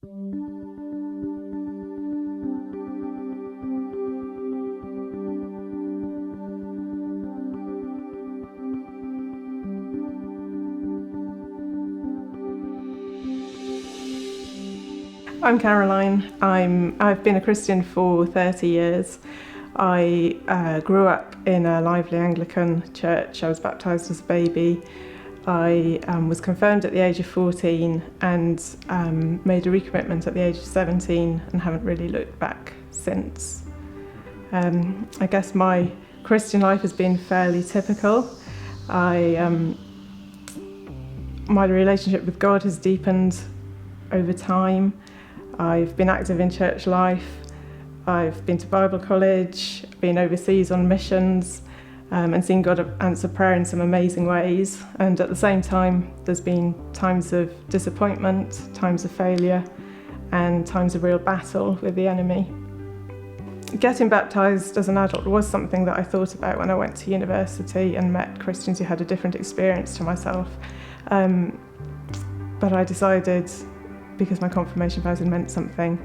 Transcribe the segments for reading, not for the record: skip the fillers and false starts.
I'm Caroline. I've been a Christian for 30 years. I grew up in a lively Anglican church. I was baptised as a baby. I was confirmed at the age of 14 and made a recommitment at the age of 17 and haven't really looked back since. I guess my Christian life has been fairly typical. My relationship with God has deepened over time. I've been active in church life. I've been to Bible college, been overseas on missions, and seen God answer prayer in some amazing ways. And at the same time, there's been times of disappointment, times of failure, and times of real battle with the enemy. Getting baptised as an adult was something that I thought about when I went to university and met Christians who had a different experience to myself. But I decided, because my confirmation vows had meant something,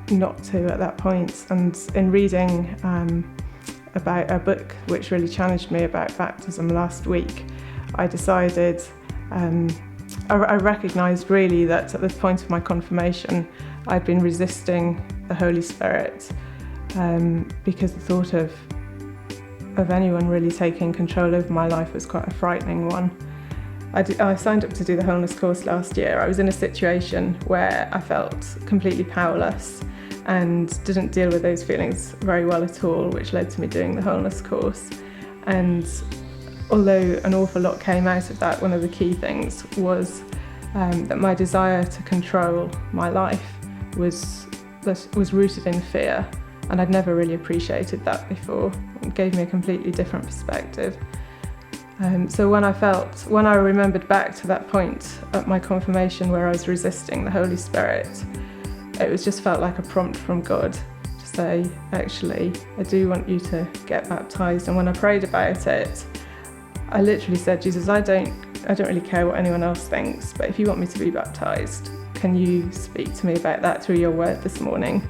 not to at that point. And in reading about a book which really challenged me about baptism last week, I decided, I recognised really that at the point of my confirmation I'd been resisting the Holy Spirit, because the thought of anyone really taking control over my life was quite a frightening one. I signed up to do the wholeness course last year. I was in a situation where I felt completely powerless and didn't deal with those feelings very well at all, which led to me doing the wholeness course. And although an awful lot came out of that, one of the key things was that my desire to control my life was rooted in fear, and I'd never really appreciated that before. It gave me a completely different perspective. So when I remembered back to that point at my confirmation where I was resisting the Holy Spirit, it was just felt like a prompt from God to say, actually, I do want you to get baptised. And when I prayed about it, I literally said, Jesus, I don't really care what anyone else thinks, but if you want me to be baptised, can you speak to me about that through your word this morning?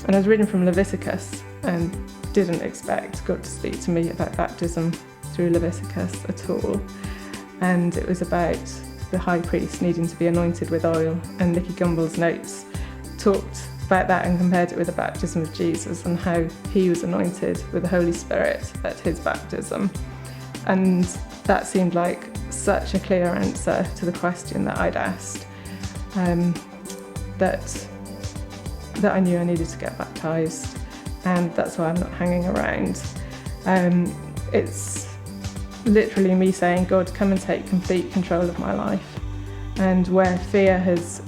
And I was reading from Leviticus and didn't expect God to speak to me about baptism through Leviticus at all. And it was about the high priest needing to be anointed with oil, and Nicky Gumbel's notes talked about that and compared it with the baptism of Jesus and how he was anointed with the Holy Spirit at his baptism. And that seemed like such a clear answer to the question that I'd asked, that I knew I needed to get baptised, and that's why I'm not hanging around. It's literally me saying, God, come and take complete control of my life. And where fear has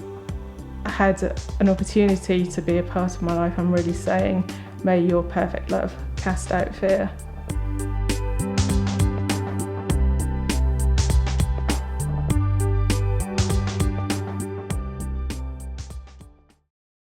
had an opportunity to be a part of my life, I'm really saying, may your perfect love cast out fear.